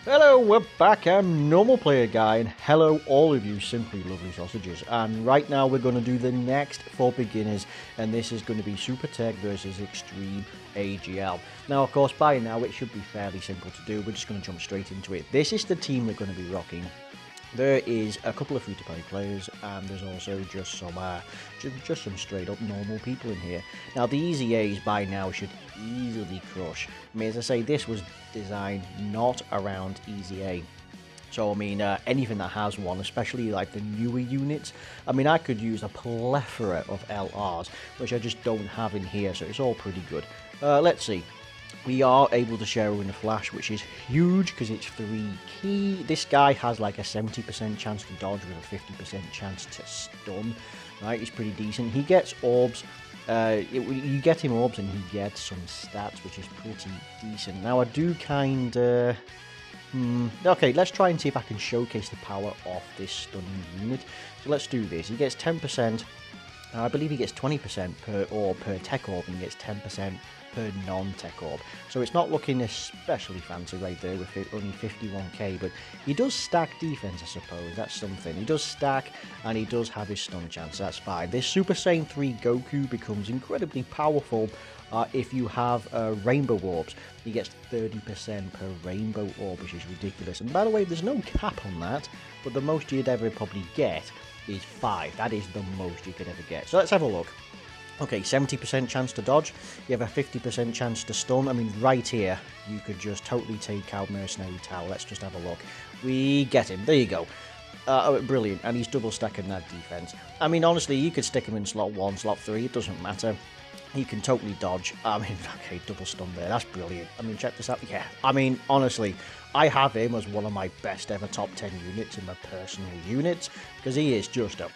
Hello, we're back. I'm Normal Player Guy, and hello all of you simply lovely sausages. And right now we're going to do the next for beginners, and this is going to be Super Tech versus Xtreme AGL. Now, of course, by now it should be fairly simple to do. We're just going to jump straight into it. This is the team we're going to be rocking. There is a couple of free-to-play players, and there's also just some straight-up normal people in here. Now, the Easy A's by now should easily crush. I mean, as I say, this was designed not around Easy A. So, I mean, anything that has one, especially like the newer units. I mean, I could use a plethora of LRs, which I just don't have in here, so it's all pretty good. Let's see. We are able to share in a flash, which is huge because it's 3 key. This guy has like a 70% chance to dodge with a 50% chance to stun. Right, he's pretty decent. He gets orbs. You get him orbs and he gets some stats, which is pretty decent. Now I do kind of... Okay, let's try and see if I can showcase the power of this stunning unit. So let's do this. He gets 10%. I believe he gets 20% per orb per tech orb, and he gets 10% per non-tech orb. So it's not looking especially fancy right there with it, only 51k, but he does stack defense, I suppose. That's something. He does stack, and he does have his stun chance. That's fine. This Super Saiyan 3 Goku becomes incredibly powerful if you have rainbow orbs. He gets 30% per rainbow orb, which is ridiculous. And by the way, there's no cap on that, but the most you'd ever probably get is 5. That is the most you could ever get. So let's have a look. Okay, 70% chance to dodge. You have a 50% chance to stun. I mean, right here, you could just totally take out Mercenary Tau. Let's just have a look. We get him. There you go. Oh, brilliant. And he's double stacking that defense. I mean, honestly, you could stick him in slot 1, slot 3. It doesn't matter. He can totally dodge. I mean, okay, double stun there. That's brilliant. I mean, check this out. Yeah, I mean, honestly, I have him as one of my best ever top 10 units in my personal units, because he is just a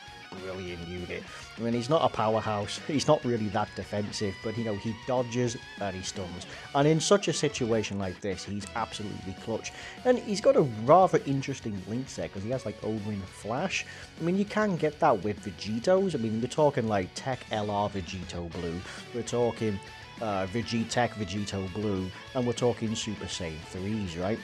brilliant unit. I mean, he's not a powerhouse. He's not really that defensive, but, you know, he dodges and he stuns. And in such a situation like this, he's absolutely clutch. And he's got a rather interesting link set, because he has, like, Overin Flash. I mean, you can get that with Vegetos. I mean, we're talking, like, Tech LR Vegito Blue. We're talking Vegetech Vegito Blue. And we're talking Super Saiyan 3s, right?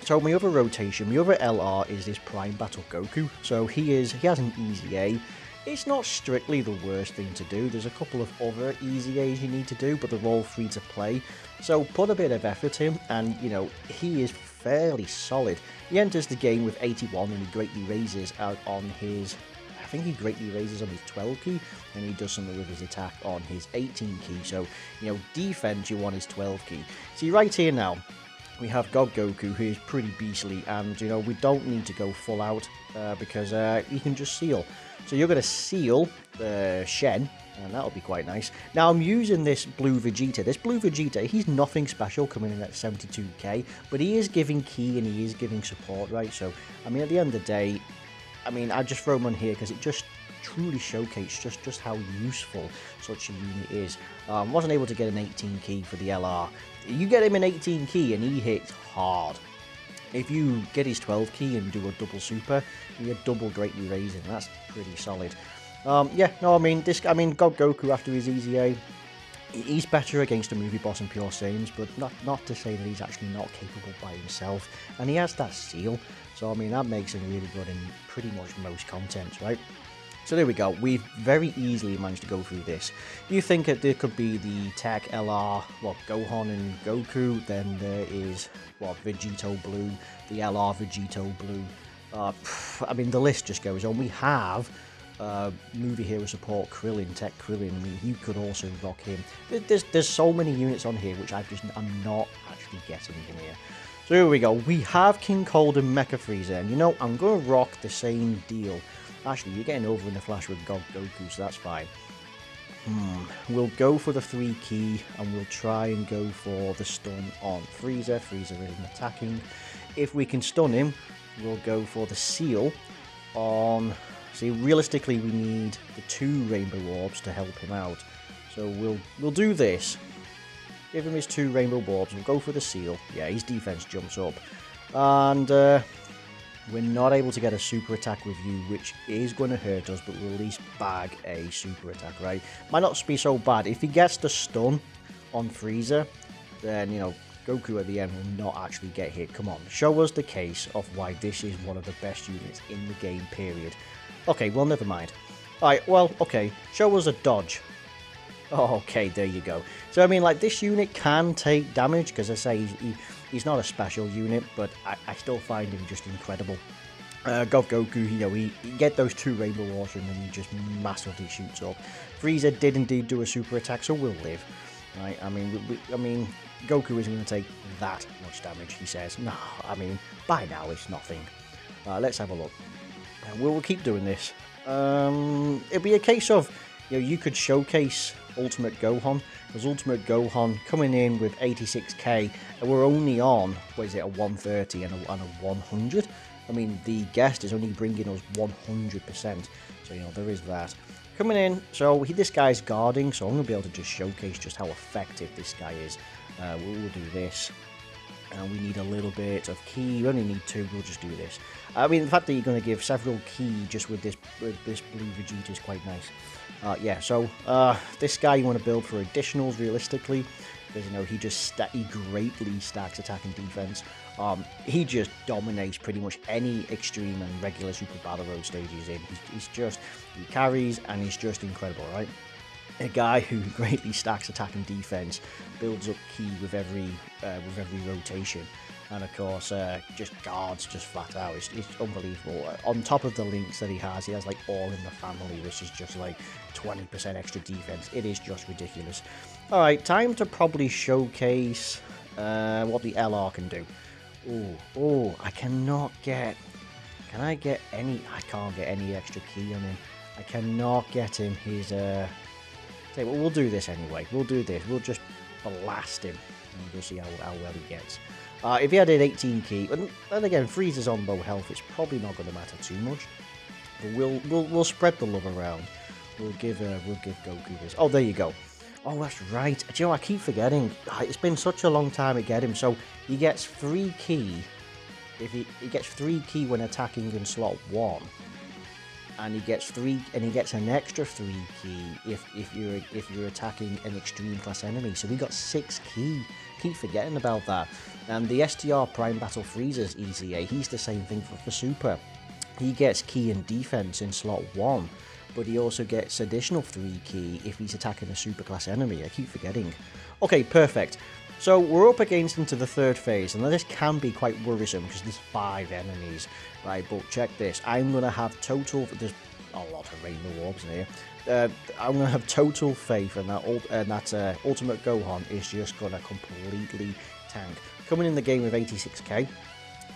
So my other rotation, my other LR is this Prime Battle Goku. So he has an Easy A. It's not strictly the worst thing to do. There's a couple of other Easy A's you need to do, but they're all free to play. So put a bit of effort in, and you know, he is fairly solid. He enters the game with 81 and he greatly raises out on his... I think he greatly raises on his 12 key, and he does something with his attack on his 18 key. So, you know, defense you want his 12 key. See right here now, we have God Goku, who is pretty beastly, and, you know, we don't need to go full out because he can just seal. So you're going to seal Shen, and that'll be quite nice. Now, I'm using this Blue Vegeta. This Blue Vegeta, he's nothing special coming in at 72k, but he is giving key and he is giving support, right? So, I mean, at the end of the day, I mean, I just throw him on here because it just truly showcase just how useful such a unit is. Wasn't able to get an 18 key for the LR. You get him an 18 key and he hits hard. If you get his 12 key and do a double super, you get double greatly raising. That's pretty solid. Yeah, no, I mean God Goku after his Easy A, he's better against a movie boss and Pure Saiyans, but not to say that he's actually not capable by himself. And he has that seal, so I mean that makes him really good in pretty much most contents, right? So there we go, we've very easily managed to go through this. You think that there could be the Tech LR, Gohan and Goku, then there is, Vegito Blue, the LR Vegito Blue. I mean, the list just goes on. We have movie hero support Krillin, Tech Krillin. I mean, you could also rock him. There's so many units on here which I'm not actually getting in here. So here we go, we have King Cold and Mecha Frieza, and you know, I'm going to rock the same deal. Actually, you're getting over in the flash with God Goku, so that's fine. We'll go for the 3 key, and we'll try and go for the stun on Frieza. Frieza isn't attacking. If we can stun him, we'll go for the seal on... See, realistically, we need the 2 rainbow orbs to help him out. So we'll do this. Give him his 2 rainbow orbs. We'll go for the seal. Yeah, his defense jumps up. And... we're not able to get a super attack with you, which is going to hurt us, but we'll at least bag a super attack, right? Might not be so bad. If he gets the stun on Frieza, then, you know, Goku at the end will not actually get hit. Come on, show us the case of why this is one of the best units in the game, period. Okay, well, never mind. Alright, well, okay, show us a dodge. Oh, okay, there you go. So, I mean, like, this unit can take damage, because I say he's not a special unit, but I still find him just incredible. Goku, you know, he get those 2 Rainbow Wars and then he just massively shoots up. Frieza did indeed do a super attack, so we'll live. Right? I mean, Goku isn't going to take that much damage, he says. No, I mean, by now it's nothing. Let's have a look. We'll keep doing this. It'll be a case of, you know, you could showcase Ultimate Gohan, because Ultimate Gohan coming in with 86k, and we're only on, what is it, a 130 and a 100? I mean, the guest is only bringing us 100%, so, you know, there is that. Coming in, so this guy's guarding, so I'm going to be able to just showcase just how effective this guy is. We'll do this. And we need a little bit of ki. We only need 2. We'll just do this. I mean, the fact that you're going to give several ki just with this blue Vegeta is quite nice. Yeah, so this guy you want to build for additionals realistically, because, you know, he greatly stacks attack and defense. He just dominates pretty much any extreme and regular Super Battle Road stage he's in. He carries, and he's just incredible, right? A guy who greatly stacks attack and defense, builds up ki with every rotation, and of course just guards just flat out. It's unbelievable. On top of the links that he has like all in the family, which is just like 20% extra defense. It is just ridiculous. All right, time to probably showcase what the LR can do. Oh, I cannot get. Can I get any? I can't get any extra ki on him. I cannot get him his. Okay, well, we'll do this anyway. We'll do this. We'll just blast him, and we'll see how well he gets. If he had an 18 ki, and again, Frieza's on low health, it's probably not going to matter too much. But we'll spread the love around. We'll give Goku this. Oh, there you go. Oh, that's right. Do you know, I keep forgetting. It's been such a long time to get him. So he gets 3 ki. If he gets 3 ki when attacking in slot 1. And he gets an extra 3 ki if you're attacking an extreme class enemy. So we got 6 ki. Keep forgetting about that. And the STR Prime Battle Frieza's EZA, he's the same thing for Super. He gets ki and defense in slot 1, but he also gets additional 3 ki if he's attacking a super class enemy. I keep forgetting. Okay, perfect. So we're up against into the 3rd phase, and this can be quite worrisome because there's 5 enemies, right? But check this. I'm going to have total... There's a lot of Rainbow Orbs in here. I'm going to have total faith in that Ultimate Gohan is just going to completely tank. Coming in the game with 86k,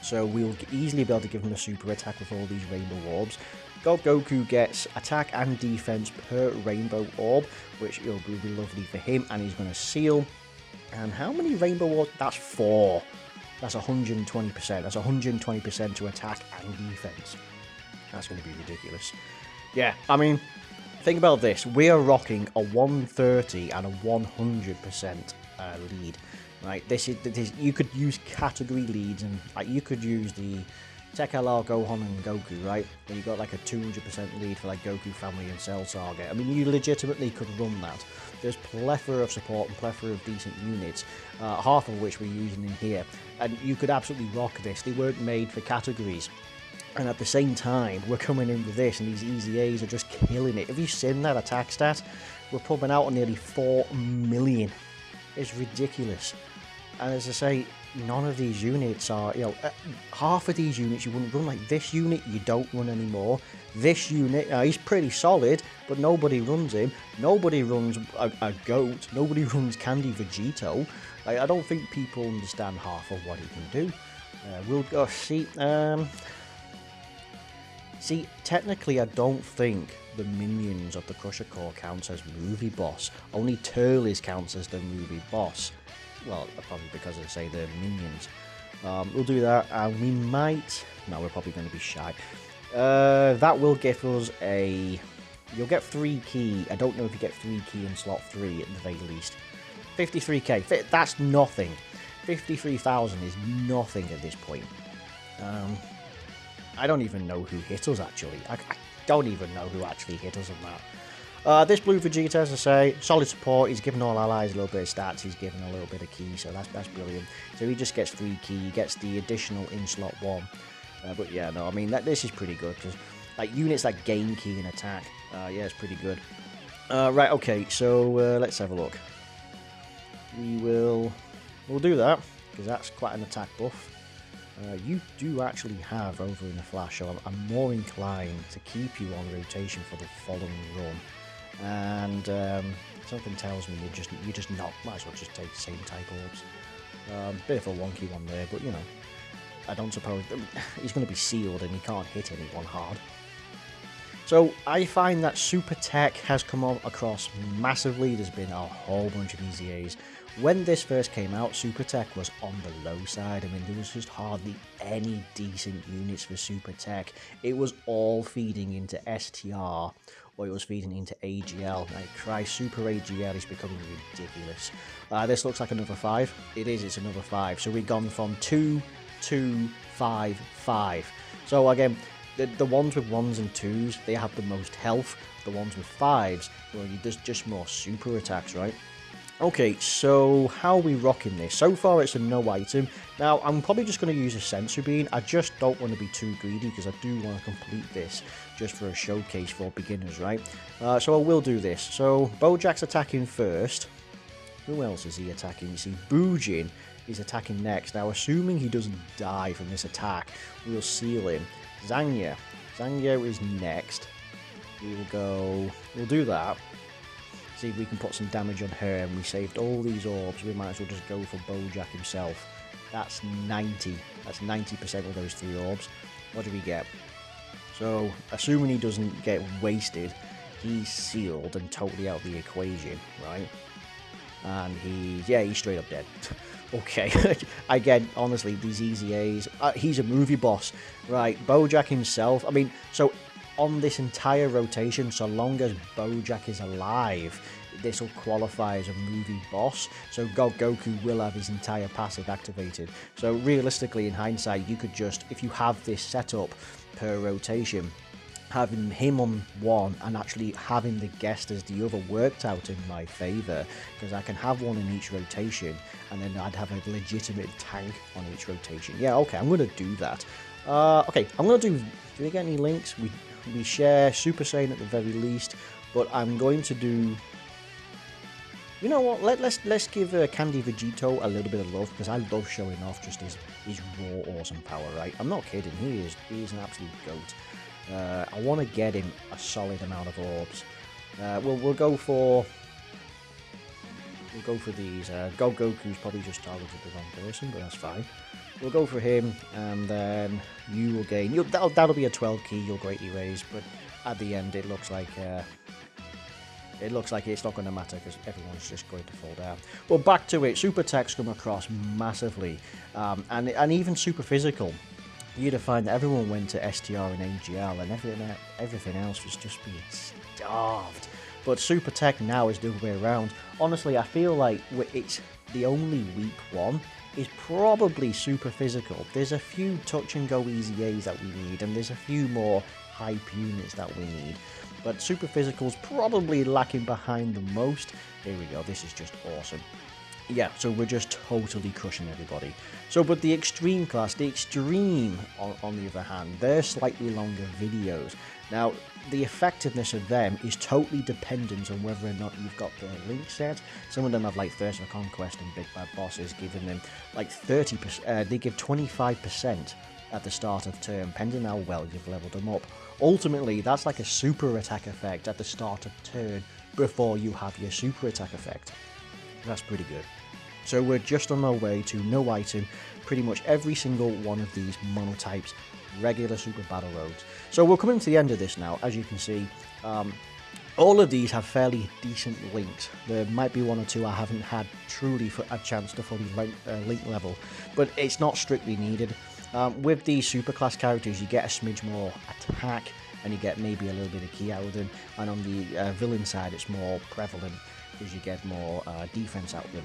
so we'll easily be able to give him a super attack with all these Rainbow Orbs. Goku gets attack and defense per Rainbow Orb, which will be lovely for him, and he's going to seal. And how many Rainbow Orbs? That's 4. That's 120%. That's 120% to attack and defense. That's going to be ridiculous. Yeah, I mean, think about this. We are rocking a 130 and a 100% lead. Right? This is you could use category leads, and like you could use the Tech LR, Gohan, and Goku, right? And you got like a 200% lead for like Goku Family and Cell Saga. I mean, you legitimately could run that. There's plethora of support and plethora of decent units, half of which we're using in here. And you could absolutely rock this. They weren't made for categories. And at the same time, we're coming in with this, and these EZAs are just killing it. Have you seen that attack stat? We're pumping out on nearly 4 million. It's ridiculous. And as I say, none of these units are, you know, half of these units you wouldn't run. Like this unit, you don't run anymore. This unit, he's pretty solid, but nobody runs him. Nobody runs a goat. Nobody runs Candy Vegito. Like, I don't think people understand half of what he can do. We'll go see. See, technically, I don't think the minions of the Crusher Core counts as movie boss. Only Turles counts as the movie boss. Well, probably because I say they're minions. We'll do that, and we might... No, we're probably going to be shy. That will give us a... You'll get 3 ki. I don't know if you get 3 ki in slot 3 at the very least. 53k. That's nothing. 53,000 is nothing at this point. I don't even know who hit us, actually. I don't even know who actually hit us on that. This blue Vegeta, as I say, solid support. He's giving all allies a little bit of stats. He's giving a little bit of key, so that's brilliant. So he just gets 3 key. He gets the additional in slot 1. But yeah, no, I mean, this is pretty good, because like units that gain key and attack, yeah, it's pretty good. Right, okay, so let's have a look. We'll do that, because that's quite an attack buff. You do actually have over in the flash, so I'm more inclined to keep you on rotation for the following run. And something tells me you're just not. Might as well just take the same type orbs. Bit of a wonky one there, but you know, I don't suppose he's going to be sealed and he can't hit anyone hard. So I find that Super Tech has come across massively. There's been a whole bunch of EZAs. When this first came out, Super Tech was on the low side. I mean, there was just hardly any decent units for Super Tech. It was all feeding into STR, or it was feeding into AGL. Like, Christ, Super AGL is becoming ridiculous. This looks like another 5. It is, it's another 5. So we've gone from 2, 2, 5, 5. So again, the ones with 1s and 2s, they have the most health. The ones with 5s, well, there's just more super attacks, right? Okay, so how are we rocking this? So far it's a no item. Now, I'm probably just going to use a Sensor Beam. I just don't want to be too greedy because I do want to complete this just for a showcase for beginners, right? So I will do this. So Bojack's attacking first. Who else is he attacking? You see, Boojin is attacking next. Now, assuming he doesn't die from this attack, we'll seal him. Zangya is next. We'll do that. See if we can put some damage on her, and we saved all these orbs. We might as well just go for Bojack himself. That's 90. That's 90% of those 3 orbs. What do we get? So, assuming he doesn't get wasted, he's sealed and totally out of the equation, right? And he's straight up dead. Okay, again, honestly, these EZAs, he's a movie boss, right? Bojack himself, I mean, so on this entire rotation, so long as Bojack is alive, this will qualify as a movie boss, so Goku will have his entire passive activated. So realistically, in hindsight, you could just, if you have this setup per rotation, having him on one and actually having the guest as the other worked out in my favour, because I can have one in each rotation and then I'd have a legitimate tank on each rotation. Yeah, okay, I'm going to do that. Okay, I'm going to do we get any links? We share Super Saiyan at the very least, but I'm going to do, you know what, let's give Candy Vegito a little bit of love, because I love showing off just his raw awesome power, right? I'm not kidding, he is an absolute goat. I want to get him a solid amount of orbs. We'll go for these. Goku's probably just targeted the wrong person, but that's fine. We'll go for him, and then you will gain. That'll be a 12 key. You'll greatly raise, but at the end, it looks like it's not going to matter because everyone's just going to fall down. Well, back to it. Super Tech's come across massively, and even super physical. You'd find that everyone went to STR and AGL, and everything else was just being starved. But Super Tech now is the other way around. Honestly, I feel like it's the only weak one is probably super physical. There's a few touch and go EZAs that we need, and there's a few more hype units that we need. But super physical's probably lacking behind the most. Here we go, this is just awesome. Yeah, so we're just totally crushing everybody. So, but the Xtreme class, the Xtreme, on the other hand, they're slightly longer videos. Now, the effectiveness of them is totally dependent on whether or not you've got the link set. Some of them have like Thirst for Conquest and Big Bad Bosses, giving them like 30%, they give 25% at the start of turn, depending how well you've leveled them up. Ultimately, that's like a super attack effect at the start of turn before you have your super attack effect. That's pretty good. So we're just on our way to no item, pretty much every single one of these monotypes, regular super battle roads. So we're coming to the end of this now. As you can see, all of these have fairly decent links. There might be one or two I haven't had truly for a chance to fully link level, but it's not strictly needed. With these superclass characters, you get a smidge more attack, and you get maybe a little bit of key out of them, and on the villain side it's more prevalent, because you get more defense out of them.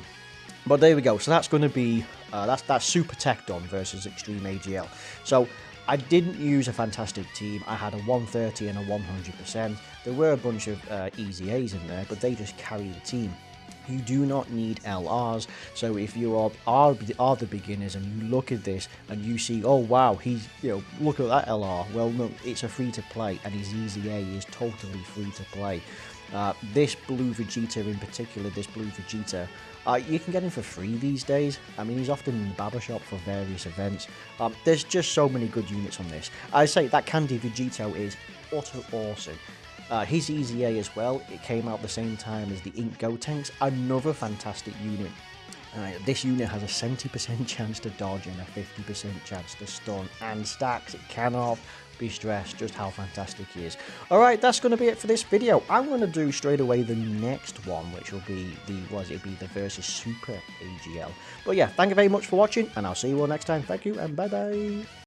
But there we go, so that's going to be, that's Super Tech done versus Xtreme AGL. So I didn't use a fantastic team. I had a 130 and a 100%. There were a bunch of easy A's in there, but they just carry the team. You do not need LRs, so if you are the beginners and you look at this and you see, oh wow, he's, look at that LR, well no, it's a free to play, and his easy A is totally free to play. This blue Vegeta in particular, you can get him for free these days. I mean, he's often in the barber shop for various events. There's just so many good units on this. I say that Candy Vegito is utter awesome. His Easy A as well, it came out the same time as the Ink Gotenks, another fantastic unit. This unit has a 70% chance to dodge and a 50% chance to stun and stacks. It cannot be stressed just how fantastic he is. Alright, that's going to be it for this video. I'm going to do straight away the next one, which will be the versus Super AGL. But yeah, thank you very much for watching, and I'll see you all next time. Thank you, and bye bye.